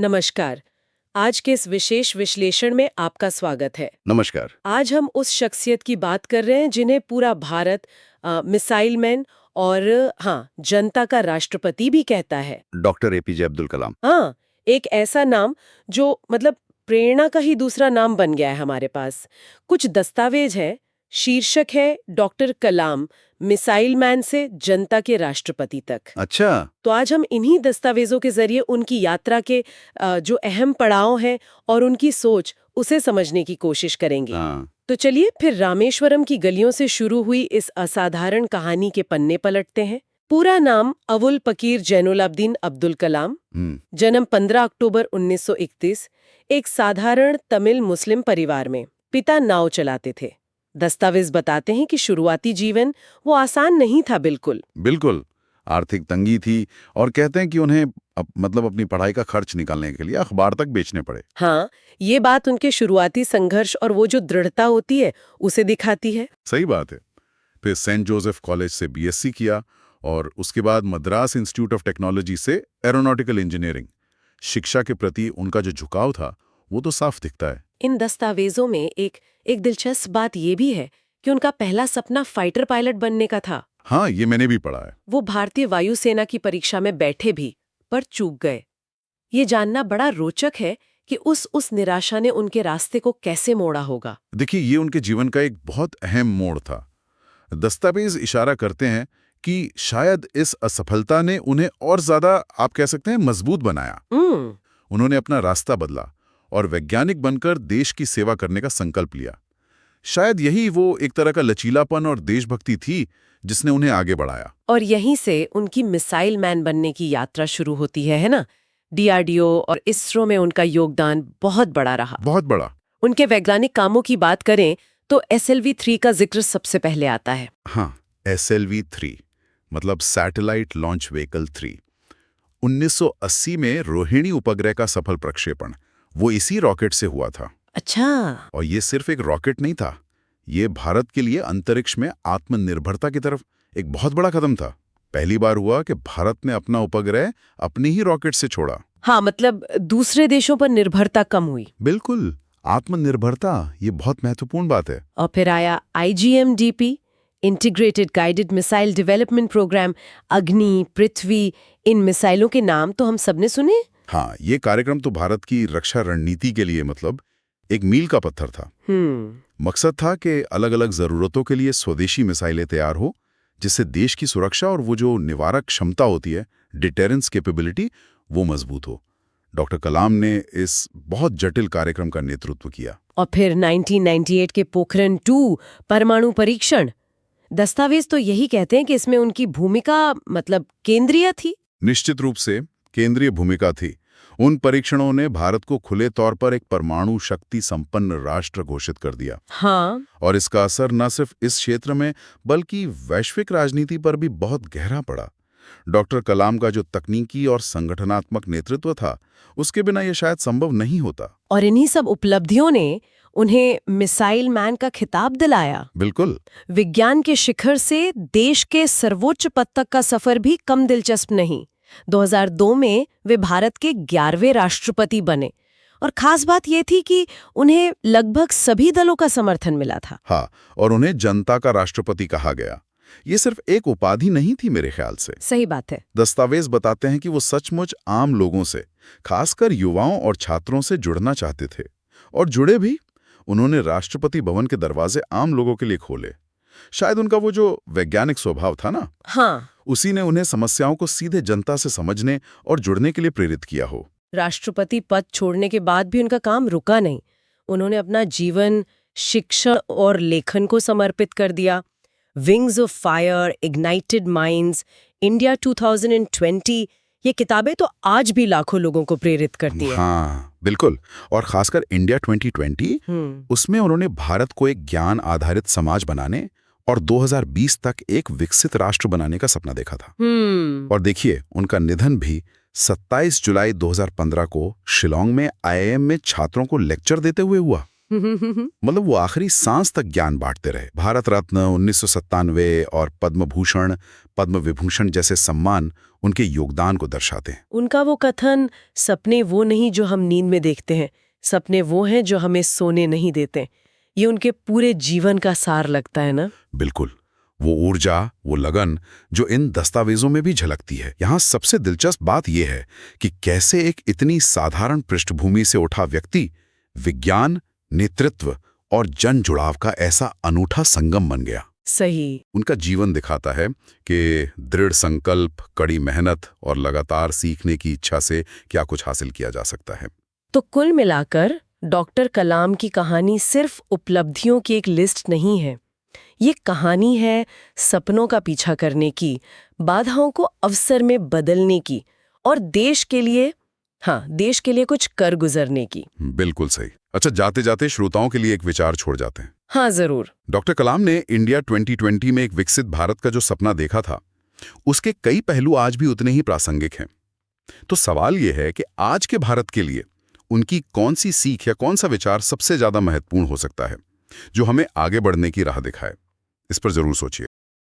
नमस्कार। आज के इस विशेष विश्लेषण में आपका स्वागत है। नमस्कार। आज हम उस शख्सियत की बात कर रहे हैं जिन्हें पूरा भारत मिसाइल मैन और हाँ, जनता का राष्ट्रपति भी कहता है। Doctor APJ Abdul Kalam. हाँ, एक ऐसा नाम जो मतलब प्रेरणा का ही दूसरा नाम बन गया है हमारे पास। कुछ दस्तावेज है, शीर्षक है डॉक्टर कलाम, मिसाइल मैन से जनता के राष्ट्रपति तक। अच्छा। तो आज हम इन्हीं दस्तावेजों के जरिए उनकी यात्रा के जो अहम पड़ाव हैं और उनकी सोच उसे समझने की कोशिश करेंगे। हाँ। तो चलिए फिर रामेश्वरम की गलियों से शुरू हुई इस असाधारण कहानी के पन्ने पलटते हैं। पूरा नाम अवुल पकीर जैनुलाब्दीन अब्दुल कलाम, जन्म 15 अक्टूबर 1931, एक साधारण तमिल मुस्लिम परिवार में। पिता नाव चलाते थे। दस्तावेज बताते हैं कि शुरुआती जीवन वो आसान नहीं था। बिल्कुल बिल्कुल आर्थिक तंगी थी और कहते हैं कि उन्हें अपनी पढ़ाई का खर्च निकालने के लिए अखबार तक बेचने पड़े। हाँ, ये बात उनके शुरुआती संघर्ष और वो जो दृढ़ता होती है उसे दिखाती है। सही बात है। फिर सेंट जोसेफ कॉलेज से बीएससी किया और उसके बाद मद्रास इंस्टीट्यूट ऑफ टेक्नोलॉजी से एरोनॉटिकल इंजीनियरिंग। शिक्षा के प्रति उनका जो झुकाव था वो तो साफ दिखता है। इन दस्तावेजों में एक दिलचस्प बात ये भी है कि उनका पहला सपना फाइटर पायलट बनने का था। हाँ, ये मैंने भी पढ़ा है। वो भारतीय वायुसेना की परीक्षा में बैठे भी, पर चूक गए। ये जानना बड़ा रोचक है कि उस निराशा ने उनके रास्ते को कैसे मोड़ा होगा। देखिए, ये उनके जीवन का एक बहुत अहम मोड़ था। दस्तावेज इशारा करते हैं कि शायद इस असफलता ने उन्हें और ज्यादा, आप कह सकते हैं, मजबूत बनाया। उन्होंने अपना रास्ता बदला और वैज्ञानिक बनकर देश की सेवा करने का संकल्प लिया। शायद यही वो एक तरह का लचीलापन और देशभक्ति थी जिसने उन्हें आगे बढ़ाया। और यहीं से उनकी मिसाइल मैन बनने की यात्रा शुरू होती है ना? डीआरडीओ और इसरो में उनका योगदान बहुत बड़ा रहा। बहुत बड़ा। उनके वैज्ञानिक कामों की बात करें तो SLV-3 का जिक्र सबसे पहले आता है। हाँ, SLV-3 मतलब सैटेलाइट लॉन्च व्हीकल 3। 1980 में रोहिणी उपग्रह का सफल प्रक्षेपण वो इसी रॉकेट से हुआ था। अच्छा। और ये सिर्फ एक रॉकेट नहीं था, ये भारत के लिए अंतरिक्ष में आत्मनिर्भरता की तरफ एक बहुत बड़ा कदम था। पहली बार हुआ कि भारत ने अपना उपग्रह अपनी ही रॉकेट से छोड़ा। हाँ, मतलब दूसरे देशों पर निर्भरता कम हुई। बिल्कुल, आत्मनिर्भरता, ये बहुत महत्वपूर्ण बात है। और फिर आया IGM-DP, integrated guided missile development programme. Agni, Prithvi, इन मिसाइलों के नाम तो हम सबने सुने। हाँ, ये कार्यक्रम तो भारत की रक्षा रणनीति के लिए एक मील का पत्थर था। मकसद था कि अलग अलग जरूरतों के लिए स्वदेशी मिसाइलें तैयार हो, जिससे देश की सुरक्षा और वो जो निवारक क्षमता होती है, डिटेरेंस कैपेबिलिटी, वो मजबूत हो। डॉक्टर कलाम ने इस बहुत जटिल कार्यक्रम का नेतृत्व किया। और फिर 1998 के पोखरण-2 परमाणु परीक्षण। दस्तावेज तो यही कहते हैं कि इसमें उनकी भूमिका केंद्रीय थी। निश्चित रूप से केंद्रीय भूमिका थी। उन परीक्षणों ने भारत को खुले तौर पर एक परमाणु शक्ति संपन्न राष्ट्र घोषित कर दिया। हाँ। और इसका असर न सिर्फ इस क्षेत्र में बल्कि वैश्विक राजनीति पर भी बहुत गहरा पड़ा। डॉक्टर कलाम का जो तकनीकी और संगठनात्मक नेतृत्व था, उसके बिना यह शायद संभव नहीं होता। और इन्हीं सब उपलब्धियों ने उन्हें मिसाइल मैन का खिताब दिलाया। बिल्कुल। विज्ञान के शिखर से देश के सर्वोच्च पद तक का सफर भी कम दिलचस्प नहीं। 2002 में वे भारत के 11वें राष्ट्रपति बने और खास बात ये थी कि उन्हें लगभग सभी दलों का समर्थन मिला था। हाँ, और उन्हें जनता का राष्ट्रपति कहा गया। ये सिर्फ एक उपाधि नहीं थी मेरे ख्याल से। सही बात है। दस्तावेज बताते हैं कि वो सचमुच आम लोगों से, खासकर युवाओं और छात्रों से जुड़ना चाहते थे और जुड़े भी। उन्होंने राष्ट्रपति भवन के दरवाजे आम लोगों के लिए खोले। शायद उनका वो जो वैज्ञानिक स्वभाव था ना, हाँ, उसी ने उन्हें समस्याओं को सीधे जनता से समझने और जुड़ने के लिए प्रेरित किया हो। राष्ट्रपति पद छोड़ने के बाद भी उनका काम रुका नहीं। उन्होंने अपना जीवन शिक्षा और लेखन को समर्पित कर दिया। Wings of fire, ignited minds, India 2020, ये किताबें तो आज भी लाखों लोगों को प्रेरित करती हैं। हाँ, बिल्कुल। और खासकर इंडिया 2020, उसमें उन्होंने भारत को एक ज्ञान आधारित समाज बनाने और 2020 तक एक विकसित राष्ट्र बनाने का सपना देखा था। और देखिए, उनका निधन भी 27 जुलाई 2015 को शिलोंग में IIM में छात्रों को लेक्चर देते हुए हुआ। मतलब वो आखिरी सांस तक ज्ञान बांटते रहे। भारत रत्न 1997 और पद्म भूषण, पद्म विभूषण जैसे सम्मान उनके योगदान को दर्शाते हैं। उनका वो कथन, सपने वो नहीं जो हम नींद में देखते हैं, सपने वो हैं जो हमें सोने नहीं देते, ये उनके पूरे जीवन का सार लगता है ना। बिल्कुल, वो ऊर्जा, वो लगन जो इन दस्तावेजों में भी झलकती है। यहाँ सबसे दिलचस्प बात यह है कि कैसे एक इतनी साधारण पृष्ठभूमि से उठा व्यक्ति विज्ञान, नेतृत्व और जन जुड़ाव का ऐसा अनूठा संगम बन गया। सही। उनका जीवन दिखाता है कि दृढ़ संकल्प, कड़ी मेहनत और लगातार सीखने की इच्छा से क्या कुछ हासिल किया जा सकता है। तो कुल मिलाकर डॉक्टर कलाम की कहानी सिर्फ उपलब्धियों की एक लिस्ट नहीं है, ये कहानी है सपनों का पीछा करने की, बाधाओं को अवसर में बदलने की और देश के लिए कुछ कर गुजरने की। बिल्कुल सही। अच्छा, जाते जाते श्रोताओं के लिए एक विचार छोड़ जाते हैं। हाँ, जरूर। डॉक्टर कलाम ने इंडिया 2020 में एक विकसित भारत का जो सपना देखा था, उसके कई पहलू आज भी उतने ही प्रासंगिक हैं। तो सवाल यह है कि आज के भारत के लिए उनकी कौन सी सीख या कौन सा विचार सबसे ज्यादा महत्वपूर्ण हो सकता है, जो हमें आगे बढ़ने की राह दिखाए। इस पर जरूर सोचिए।